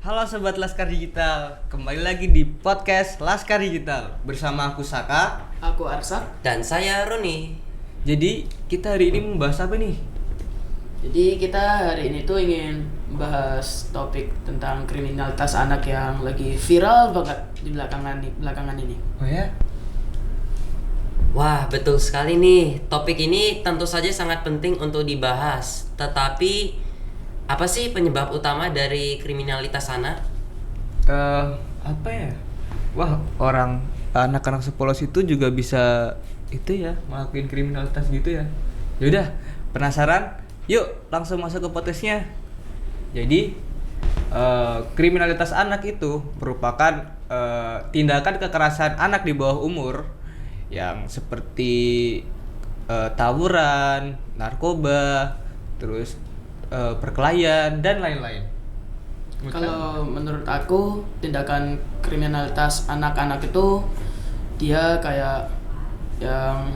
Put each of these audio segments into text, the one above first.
Halo Sobat Laskar Digital, kembali lagi di podcast Laskar Digital bersama aku Saka. Aku Arsa. Dan saya Roni. Jadi kita hari ini membahas apa nih? Jadi kita hari ini tuh ingin bahas topik tentang kriminalitas anak yang lagi viral banget di belakangan ini. Oh ya? Wah, betul sekali nih. Topik ini tentu saja sangat penting untuk dibahas. Tetapi apa sih penyebab utama dari kriminalitas anak? Apa ya? Wah, anak-anak sepolos itu juga bisa itu ya, ngelakuin kriminalitas gitu ya. Yaudah, penasaran? Yuk langsung masuk ke podcastnya. Jadi kriminalitas anak itu merupakan tindakan kekerasan anak di bawah umur yang seperti tawuran, narkoba, terus perkelahian dan lain-lain. Kalau menurut aku tindakan kriminalitas anak-anak itu dia kayak yang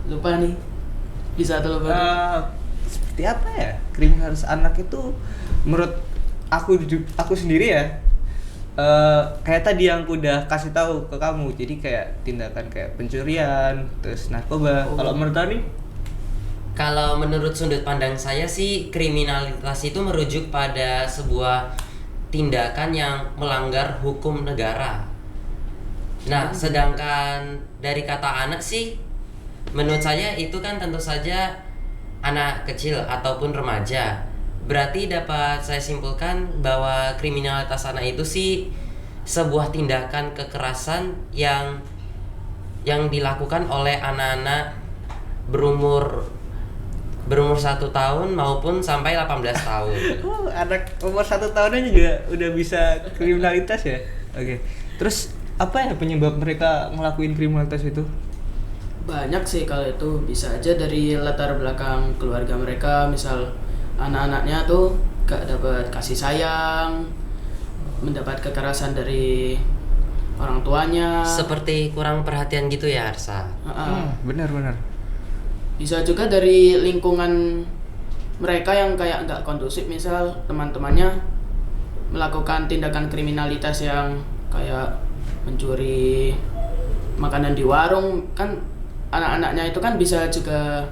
lupa nih. Bisa tuh lupa. Seperti apa ya? Kriminalitas anak itu menurut aku sendiri ya. Kayak tadi yang aku udah kasih tahu ke kamu. Jadi kayak tindakan kayak pencurian, terus narkoba. Kalau menurut Tani? Kalau menurut sudut pandang saya sih, kriminalitas itu merujuk pada sebuah tindakan yang melanggar hukum negara. Nah, sedangkan dari kata anak sih, menurut saya itu kan tentu saja anak kecil ataupun remaja. Berarti dapat saya simpulkan bahwa kriminalitas anak itu sih sebuah tindakan kekerasan yang dilakukan oleh anak-anak berumur 1 tahun maupun sampai 18 tahun. Anak umur 1 tahun aja juga udah bisa kriminalitas ya. Oke. Terus apa ya penyebab mereka ngelakuin kriminalitas itu? Banyak sih kalau itu, bisa aja dari latar belakang keluarga mereka, misal anak-anaknya tuh gak dapat kasih sayang, mendapat kekerasan dari orang tuanya. Seperti kurang perhatian gitu ya, Arsa. Benar. Bisa juga dari lingkungan mereka yang kayak gak kondusif, misal teman-temannya melakukan tindakan kriminalitas yang kayak mencuri makanan di warung, kan anak-anaknya itu kan bisa juga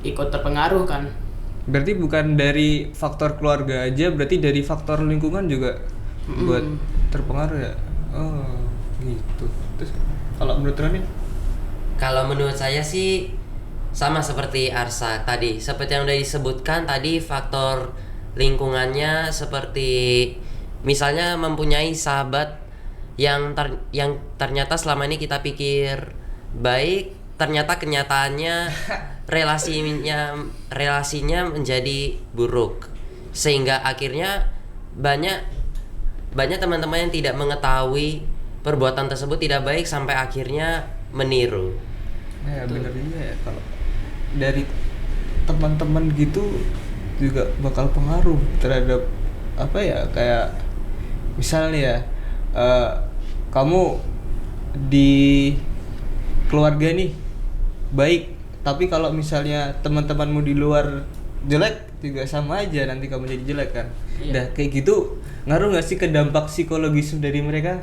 ikut terpengaruh kan. Berarti bukan dari faktor keluarga aja, berarti dari faktor lingkungan juga buat terpengaruh ya. Oh, gitu. Terus kalau menurut Rani? Kalau menurut saya sih sama seperti Arsa tadi. Seperti yang udah disebutkan tadi, faktor lingkungannya seperti misalnya mempunyai sahabat yang ternyata selama ini kita pikir baik, ternyata kenyataannya relasinya menjadi buruk, sehingga akhirnya banyak teman-teman yang tidak mengetahui perbuatan tersebut tidak baik sampai akhirnya meniru. Ya benar juga ya, kalau dari teman-teman gitu juga bakal pengaruh terhadap apa ya, kayak misalnya kamu di keluarga nih baik, tapi kalau misalnya teman-temanmu di luar jelek juga sama aja, nanti kamu jadi jelek kan. Iya. Dah kayak gitu ngaruh nggak sih ke dampak psikologis dari mereka?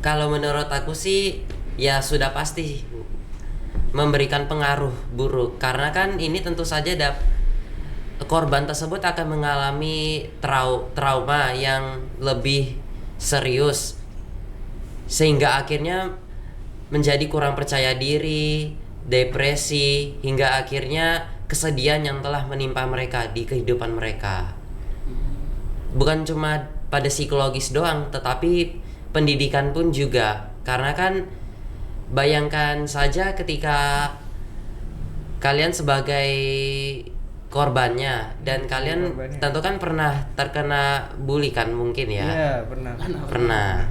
Kalau menurut aku sih ya sudah pasti memberikan pengaruh buruk, karena kan ini tentu saja korban tersebut akan mengalami trauma yang lebih serius, sehingga akhirnya menjadi kurang percaya diri, depresi, hingga akhirnya kesedihan yang telah menimpa mereka di kehidupan mereka. Bukan cuma pada psikologis doang, tetapi pendidikan pun juga. Karena kan bayangkan saja ketika kalian sebagai korbannya dan kalian tentu kan pernah terkena bully kan, mungkin ya. Iya, Pernah.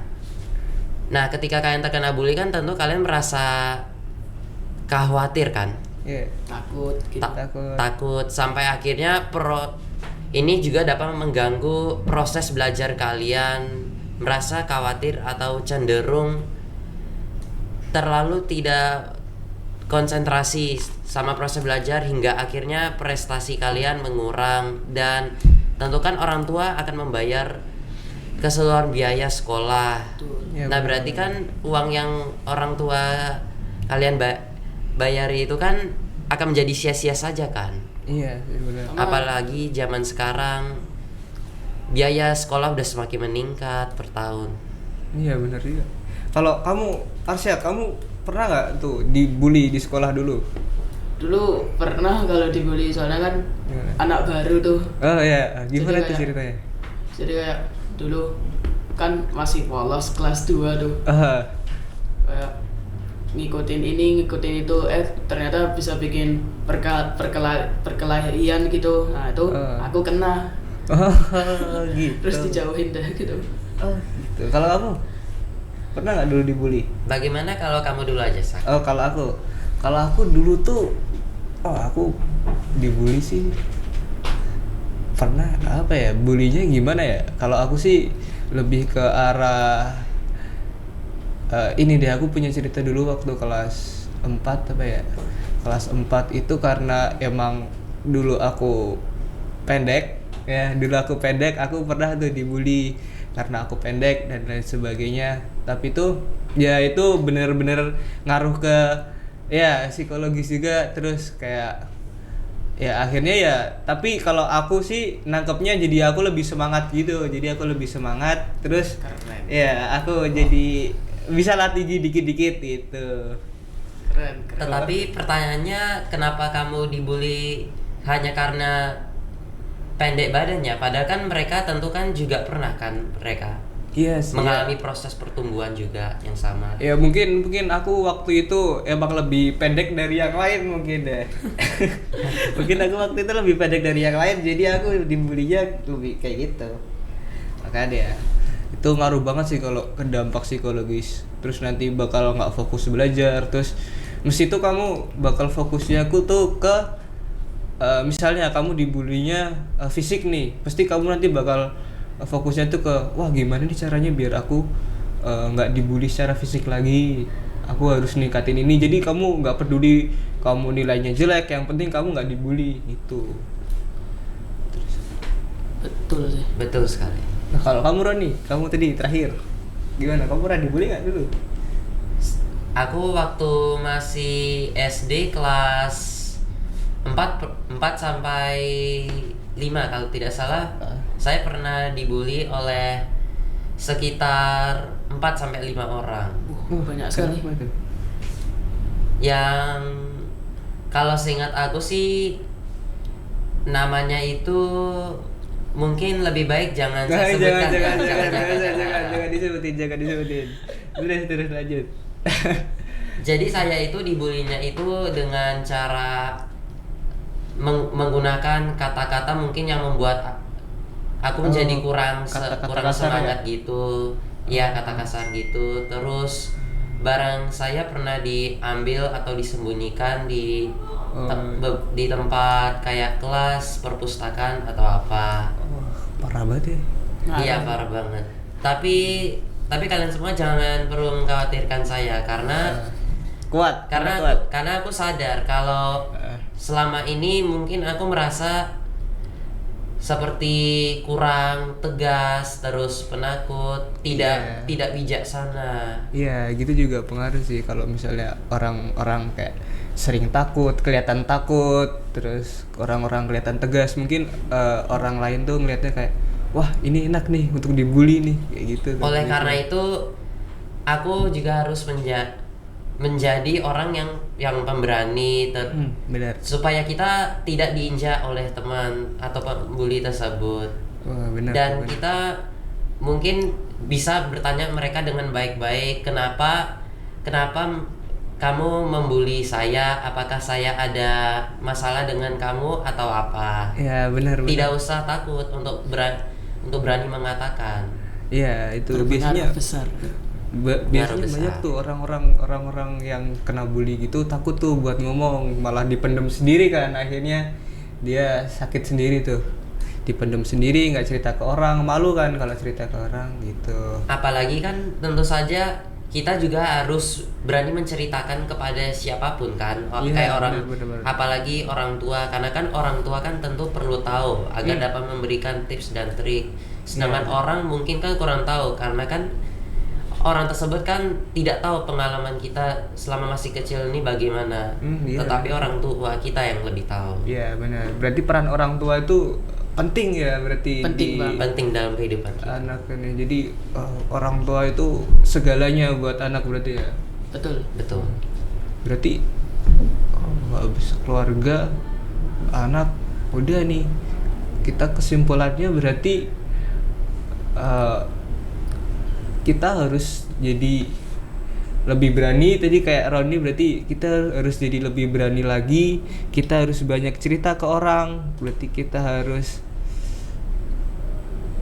Nah, ketika kalian terkena bully kan tentu kalian merasa khawatir kan? Iya. Takut gitu. Takut sampai akhirnya ini juga dapat mengganggu proses belajar kalian, merasa khawatir atau cenderung terlalu tidak konsentrasi sama proses belajar hingga akhirnya prestasi kalian mengurang dan tentu kan orang tua akan membayar keseluruhan biaya sekolah. Betul. Ya, Nah benar. berarti kan uang yang orang tua kalian bayari itu kan akan menjadi sia-sia saja kan. Iya benar. Sama- Apalagi zaman sekarang biaya sekolah udah semakin meningkat per tahun. Iya benar juga. Kalau kamu Arsya, kamu pernah nggak tuh dibully di sekolah dulu? Dulu pernah kalau dibully soalnya kan Gimana? anak baru tuh. Oh iya, gimana Jadi tuh kayak- ceritanya? Jadi kayak dulu kan masih polos kelas 2 tuh. Ah, Kayak ngikutin ini, ngikutin itu, ternyata bisa bikin perkelahian gitu. Nah, itu aku kena. oh, gitu. Terus dijauhin deh gitu. Oh, gitu. Kalau kamu pernah nggak dulu dibully? Bagaimana kalau kamu dulu aja Sak? Oh, kalau aku dulu tuh, aku dibully sih pernah. Apa ya, bulinya gimana ya? Kalau aku sih lebih ke arah ini deh, aku punya cerita dulu waktu kelas 4 apa ya? Kelas 4 itu karena emang dulu aku pendek ya, aku pernah tuh dibully karena aku pendek dan lain sebagainya. Tapi tuh ya itu bener-bener ngaruh ke ya psikologis juga, terus kayak ya akhirnya ya, tapi kalau aku sih nangkepnya jadi aku lebih semangat gitu, terus Keren. ya aku jadi bisa latih dikit-dikit gitu. Keren. Tetapi pertanyaannya kenapa kamu dibully hanya karena pendek badannya? Padahal kan mereka tentu kan juga pernah kan mereka Iya sih. mengalami proses pertumbuhan juga yang sama. Ya mungkin aku waktu itu emang lebih pendek dari yang lain mungkin deh. Mungkin aku waktu itu lebih pendek dari yang lain, jadi aku dibulinya lebih kayak gitu. Makanya itu ngaruh banget sih kalau ke dampak psikologis. Terus nanti bakal nggak fokus belajar. Terus mesti itu kamu bakal fokusnya aku tuh ke misalnya kamu dibulinya fisik nih, pasti kamu nanti bakal fokusnya tuh ke wah gimana nih caranya biar aku nggak dibully secara fisik lagi, aku harus ningkatin ini. Jadi kamu nggak peduli kamu nilainya jelek, yang penting kamu nggak dibully itu. Betul sih. Betul sekali. Nah kalau kamu Roni, kamu tadi terakhir gimana, kamu pernah dibully nggak dulu? Aku waktu masih SD kelas 4 sampai 5 kalau tidak salah, saya pernah dibully oleh sekitar 4 sampai 5 orang. Banyak sekali. Kenapa tuh? Yang kalau seingat aku sih namanya itu mungkin lebih baik jangan saya sebutkan. jangan disebutin. Terus lanjut. Jadi saya itu dibulinya itu dengan cara menggunakan kata-kata mungkin yang membuat aku menjadi kurang kata-kata kasar semangat ya? gitu. Ya kata kasar gitu. Terus barang saya pernah diambil atau disembunyikan di di tempat kayak kelas, perpustakaan atau apa. Oh, parah banget ya. Iya parah banget. Tapi kalian semua jangan perlu mengkhawatirkan saya karena Kuat. karena aku sadar kalau selama ini mungkin aku merasa seperti kurang tegas, terus penakut, tidak bijaksana. Iya, gitu juga pengaruh sih kalau misalnya orang-orang kayak sering takut, kelihatan takut, terus orang-orang kelihatan tegas, mungkin orang lain tuh ngelihatnya kayak wah, ini enak nih untuk dibully nih, kayak gitu. Oleh karena itu aku juga harus menjadi orang yang pemberani benar. supaya kita tidak diinjak oleh teman atau pembuli tersebut. Wah, benar. Dan benar. kita mungkin bisa bertanya mereka dengan baik-baik, kenapa kamu membuli saya, apakah saya ada masalah dengan kamu atau apa. Ya, benar. Tidak usah takut untuk berani mengatakan. Iya, itu Berpengaruh biasanya besar. biasanya besar. banyak tuh orang-orang yang kena bully gitu takut tuh buat ngomong, malah dipendem sendiri kan, akhirnya dia sakit sendiri tuh, dipendem sendiri, nggak cerita ke orang, malu kan kalau cerita ke orang gitu. Apalagi kan tentu saja kita juga harus berani menceritakan kepada siapapun kan. Iya, Kayak orang benar. apalagi orang tua, karena kan orang tua kan tentu perlu tahu agar dapat memberikan tips dan trik. Sedangkan orang mungkin kan kurang tahu karena kan orang tersebut kan tidak tahu pengalaman kita selama masih kecil ini bagaimana. Iya. Tetapi orang tua kita yang lebih tahu. Iya benar. Berarti peran orang tua itu penting ya, berarti Penting, di Bang. Penting dalam kehidupan kita. anak ini. Jadi orang tua itu segalanya buat anak berarti ya. Betul. Betul. Berarti habis keluarga, anak, udah nih. Kita kesimpulannya berarti kita harus jadi lebih berani. Tadi kayak Roni, berarti kita harus jadi lebih berani lagi. Kita harus banyak cerita ke orang. Berarti kita harus,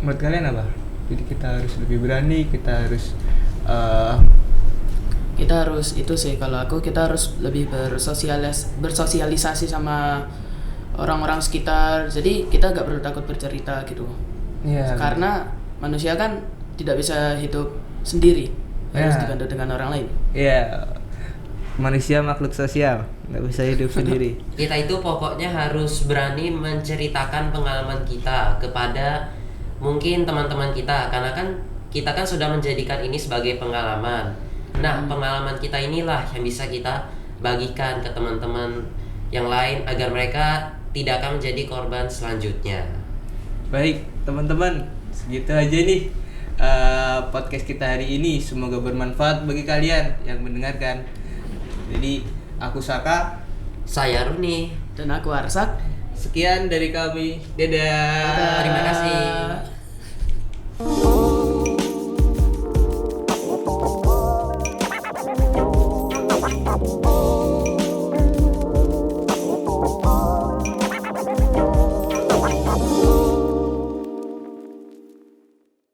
menurut kalian apa? Jadi kita harus lebih berani. Kita harus Kita harus itu sih, kalau aku kita harus lebih bersosialisasi sama orang-orang sekitar. Jadi kita gak perlu takut bercerita gitu. ya, Karena manusia kan tidak bisa hidup sendiri, harus Ya. dibantu dengan orang lain. ya, manusia makhluk sosial, nggak bisa hidup sendiri. Kita itu pokoknya harus berani menceritakan pengalaman kita kepada mungkin teman-teman kita, karena kan kita kan sudah menjadikan ini sebagai pengalaman. Nah, pengalaman kita inilah yang bisa kita bagikan ke teman-teman yang lain agar mereka tidak akan menjadi korban selanjutnya. Baik teman-teman, segitu aja nih podcast kita hari ini. Semoga bermanfaat bagi kalian yang mendengarkan. Jadi aku Saka, Saya Runi. Dan aku Arsak. sekian dari kami. Dadah. Dadah. Terima kasih.